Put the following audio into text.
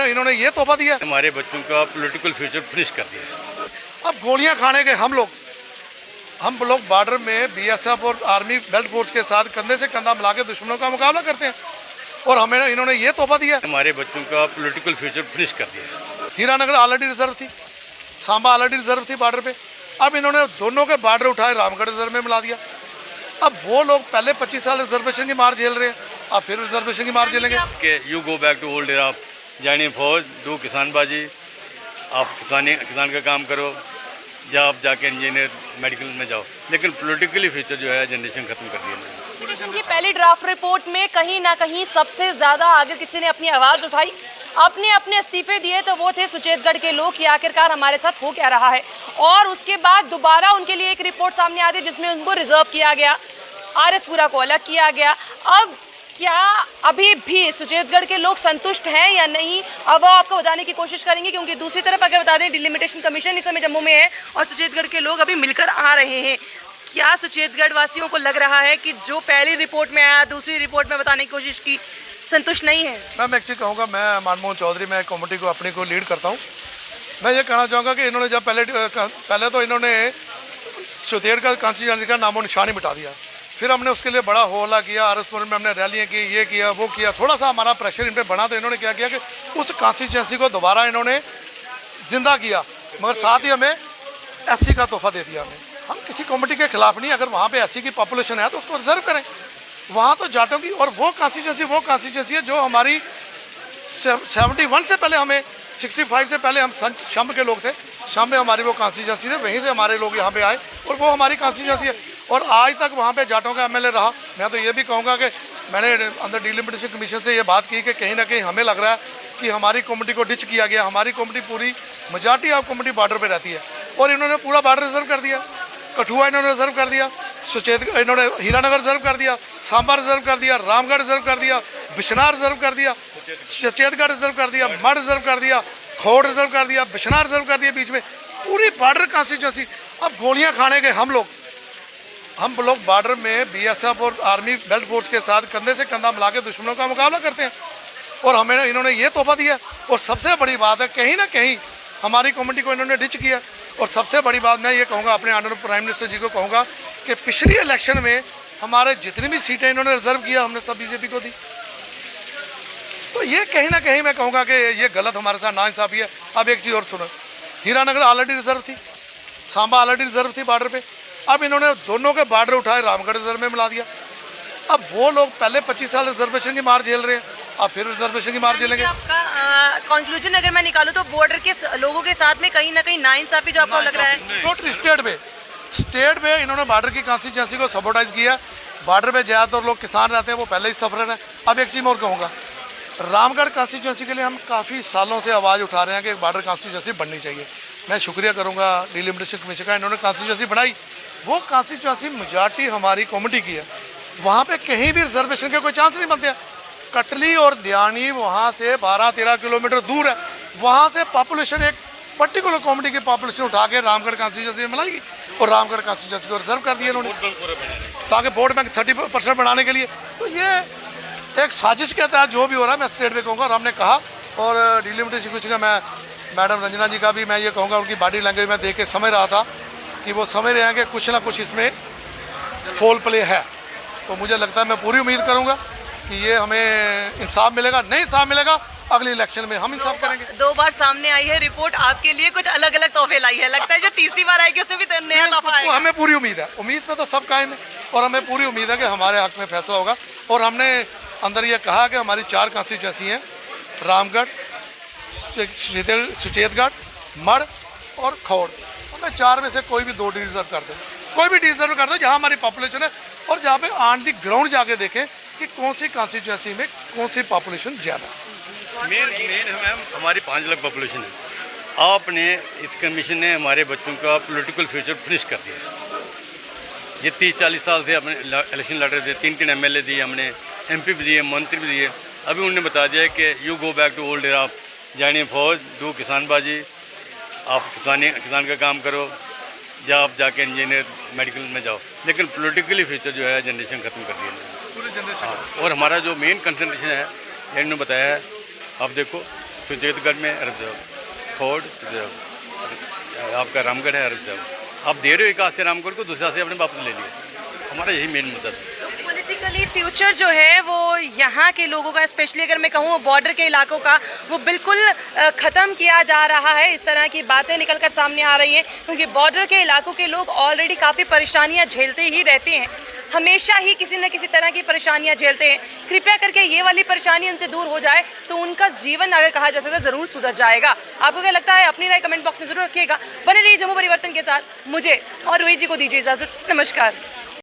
इन्होंने ये तोहफा दिया, हमारे बच्चों का पॉलिटिकल फ्यूचर फिनिश कर दिया। अब गोलियां खाने के हम लोग बॉर्डर में बीएसएफ और आर्मी बेल्ट फोर्स के साथ कंधे से कंधा मिला के दुश्मनों का मुकाबला करते हैं, और हमें इन्होंने ये तोहफा दिया। हमारे बच्चों का पॉलिटिकल फ्यूचर फिनिश कर दिया। हीरानगर ऑलरेडी रिजर्व थी, सांबा ऑलरेडी रिजर्व थी बॉर्डर पे, अब इन्होंने दोनों के बॉर्डर उठाए रामगढ़ रिजर्व में मिला दिया। अब वो लोग पहले 25 साल रिजर्वेशन की मार झेल रहे हैं, अब फिर रिजर्वेशन की मार झेलेंगे। कि you go back to old era, जानी फौज दो किसानबाजी, आप किसान का काम करो, या आप जाके इंजीनियर मेडिकल में जाओ, लेकिन पॉलिटिकली फ्यूचर जो है जनरेशन खत्म कर दिया। की पहली ड्राफ्ट रिपोर्ट में कहीं ना कहीं सबसे ज्यादा अगर किसी ने अपनी आवाज उठाई, अपने इस्तीफे दिए, तो वो थे सुचेतगढ़ के लोग कि आखिरकार हमारे साथ हो क्या रहा है। और उसके बाद दोबारा उनके लिए एक रिपोर्ट सामने आती है जिसमें उनको रिजर्व किया गया, आरएसपुरा को अलग किया गया। अब क्या अभी भी सुचेतगढ़ के लोग संतुष्ट हैं या नहीं, अब वो आपको बताने की कोशिश करेंगे, क्योंकि दूसरी तरफ अगर बता दें डिलिमिटेशन कमीशन इस समय जम्मू में है और सुचेतगढ़ के लोग अभी मिलकर आ रहे हैं। क्या सुचेतगढ़ वासियों को लग रहा है कि जो पहली रिपोर्ट में आया दूसरी रिपोर्ट में बताने की कोशिश की संतुष्ट नहीं है? मैं एक्चुअली कहूँगा, मैं मनमोहन चौधरी, मैं कमेटी को अपनी को लीड करता हूँ। मैं ये कहना चाहूँगा कि इन्होंने जब पहले तो इन्होंने सुचेतगढ़ कॉन्स्टिट्यूएंसी का नामो निशान ही मिटा दिया, फिर हमने उसके लिए बड़ा होहल्ला किया, आरएसपुर में हमने रैलियाँ की, ये किया वो किया, थोड़ा सा हमारा प्रेशर इन पर बना, तो इन्होंने क्या किया कि उस कॉन्स्टिट्यूएंसी को दोबारा इन्होंने जिंदा किया, मगर साथ ही हमें एससी का तोहफा दे दिया। हम किसी कमेटी के खिलाफ नहीं, अगर वहाँ पे एससी की पॉपुलेशन है तो उसको रिजर्व करें, वहाँ तो जाटों की, और वो कॉन्स्टिट्यूएंसी है जो हमारी 71 से पहले, हमें 65 से पहले हम शंभ के लोग थे, शंभ में हमारी वो कॉन्स्टिट्यूएंसी थे, वहीं से हमारे लोग यहाँ पे आए और वो हमारी कॉन्स्टिट्यूएंसी है, और आज तक वहाँ पे जाटों का एमएलए रहा। मैं तो ये भी कहूँगा कि मैंने अंदर डिलिमिटेशन कमीशन से ये बात की कि कहीं ना कहीं हमें लग रहा है कि हमारी कम्युनिटी को डिच किया गया। हमारी कम्युनिटी पूरी मेजॉरिटी ऑफ कम्युनिटी बॉर्डर पे रहती है, और इन्होंने पूरा बॉर्डर रिजर्व कर दिया। कठुआ इन्होंने रिजर्व कर दिया, इन्होंने हीरानगर रिजर्व कर दिया, सांबा रिजर्व कर दिया, रामगढ़ रिजर्व कर दिया, बिश्नाह रिजर्व कर दिया, सुचेतगढ़ रिजर्व कर दिया, मढ़ रिजर्व कर दिया, खोड़ रिजर्व कर दिया, बिश्नाह रिजर्व कर दिया, बीच में पूरी बॉर्डर कॉन्स्टिट्यूएंसी। अब गोलियां खाने के हम लोग बॉर्डर में बीएसएफ और आर्मी बेल्ट फोर्स के साथ कंधे से कंधा मिला के दुश्मनों का मुकाबला करते हैं, और हमें इन्होंने ये तोहफा दिया। और सबसे बड़ी बात है, कहीं ना कहीं हमारी कम्युनिटी को इन्होंने डिच किया। और सबसे बड़ी बात मैं ये कहूँगा, अपने ऑनरेबल प्राइम मिनिस्टर जी को कहूँगा कि पिछली इलेक्शन में हमारे जितनी भी सीटें इन्होंने रिजर्व किया, हमने सब बीजेपी को दी। तो ये कहीं ना कहीं मैं कहूँगा कि ये गलत हमारे साथ नाइंसाफ़ी है। अब एक चीज़ और सुनो, हीरानगर ऑलरेडी रिजर्व थी, सांबा ऑलरेडी रिजर्व थी बॉर्डर पे, अब इन्होंने दोनों के बॉर्डर उठाए रामगढ़ रिजर्व में मिला दिया। अब वो लोग पहले 25 साल रिजर्वेशन की मार झेल रहे हैं, अब फिर रिजर्वेशन की मार झेलेंगे। आपका कंक्लूजन अगर मैं निकालूं तो बॉर्डर के लोगों के साथ में कहीं ना कहीं नाइंसाफी जो आपको लग रहा है? टोटल स्टेट में इन्होंने बॉर्डर की कॉन्स्टिट्यूएंसी को सबोटाइज किया। बॉर्डर में ज़्यादातर लोग किसान रहते हैं, वो पहले ही सफर हैं। अब एक चीज़ और कहूँगा, रामगढ़ कॉन्स्टिट्यूएंसी के लिए हम काफ़ी सालों से आवाज़ उठा रहे हैं कि बॉर्डर कॉन्स्टिट्यूएंसी बननी चाहिए। मैं शुक्रिया करूँगा डिलिमिटेशन कमीशन का, इन्होंने कॉन्स्टिट्यूएंसी बनाई। वो कॉन्स्टिट्यूएंसी मेजॉरिटी हमारी कम्युनिटी की है, वहाँ पे कहीं भी रिजर्वेशन के कोई चांस नहीं बनते हैं। कटली और दयानी वहाँ से 12-13 किलोमीटर दूर है, वहाँ से पॉपुलेशन एक पर्टिकुलर कम्युनिटी की पॉपुलेशन उठा के रामगढ़ कॉन्स्टिट्यूएंसी में मिलाएगी, और रामगढ़ कॉन्स्टिट्यूएंसी को रिजर्व कर दिया इन्होंने, ताकि वोट बैंक 30% बढ़ाने के लिए। तो ये एक साजिश के तहत जो भी हो रहा है, मैं स्टेट में कहूँगा, और हमने कहा, और डिलिमिटेशन कमीशन का मैं मैडम रंजना जी का भी मैं ये कहूँगा, उनकी बॉडी लैंग्वेज में देख के समझ रहा था कि वो समझ रहे हैं कि कुछ ना कुछ इसमें फोल प्ले है। तो मुझे लगता है, मैं पूरी उम्मीद करूंगा कि ये हमें इंसाफ मिलेगा। नहीं इंसाफ मिलेगा, अगली इलेक्शन में हम इंसाफ करेंगे। 2 बार सामने आई है रिपोर्ट, आपके लिए कुछ अलग अलग तोहफे लाई है, लगता है जो तीसरी बार आएगी उससे भी नया तोहफा आएगा। हमें पूरी उम्मीद है, उम्मीद पे तो सब कायम है, और हमें पूरी उम्मीद है कि हमारे हक में फैसला होगा। और हमने अंदर ये कहा कि हमारी 4 कॉन्स्टिट्यूएंसी हैं, रामगढ़, सुचेतगढ़, मढ़ और खोड़, हमें 4 में से कोई भी 2 डिजर्व कर दे, कोई भी डिजर्व कर दो जहाँ हमारी पॉपुलेशन है, और जहाँ पे ऑन दी ग्राउंड जाके देखें कि कौन सी कॉन्स्टिट्यूएंसी में कौन सी पॉपुलेशन ज़्यादा है। मेन मैम हमारी 5 लाख पॉपुलेशन है। आपने इस कमीशन ने हमारे बच्चों का पॉलिटिकल फ्यूचर फिनिश कर दिया। ये 30-40 साल से अपने इलेक्शन लड़ रहे थे, 3 एमएलए दिए हमने, एमपी भी दिए, मंत्री भी दिए। अभी उन्होंने बता दिया कि you go back to old era, जानी फौज दो किसानबाजी, आप किसान का काम करो, या आप जाके इंजीनियर मेडिकल में जाओ, लेकिन पॉलिटिकली फ्यूचर जो है जनरेशन खत्म कर दिया पूरी जनरेशन। और हमारा जो मेन कंसंट्रेशन है, इन्होंने बताया है, आप देखो सुचेतगढ़ में रिजर्व, फोर्ड रिजर्व, आपका रामगढ़ है रिजर्व। आप दे रहे हो एक हाथ से रामगढ़ को, दूसरे हाथ से अपने वापस ले लिया। हमारा यही मेन मुद्दा था। पॉलिटिकली फ्यूचर जो है वो यहाँ के लोगों का, स्पेशली अगर मैं कहूँ बॉर्डर के इलाकों का, वो बिल्कुल ख़त्म किया जा रहा है। इस तरह की बातें निकल कर सामने आ रही हैं, क्योंकि बॉर्डर के इलाकों के लोग ऑलरेडी काफ़ी परेशानियाँ झेलते ही रहते हैं, हमेशा ही किसी न किसी तरह की परेशानियाँ झेलते हैं। कृपया करके ये वाली परेशानी उनसे दूर हो जाए तो उनका जीवन, अगर कहा जा सकता है, ज़रूर सुधर जाएगा। आपको क्या लगता है? अपनी राय कमेंट बॉक्स में ज़रूर रखिएगा। बने रहिए जम्मू परिवर्तन के साथ। मुझे और रोहित जी को दीजिए इजाज़त। नमस्कार।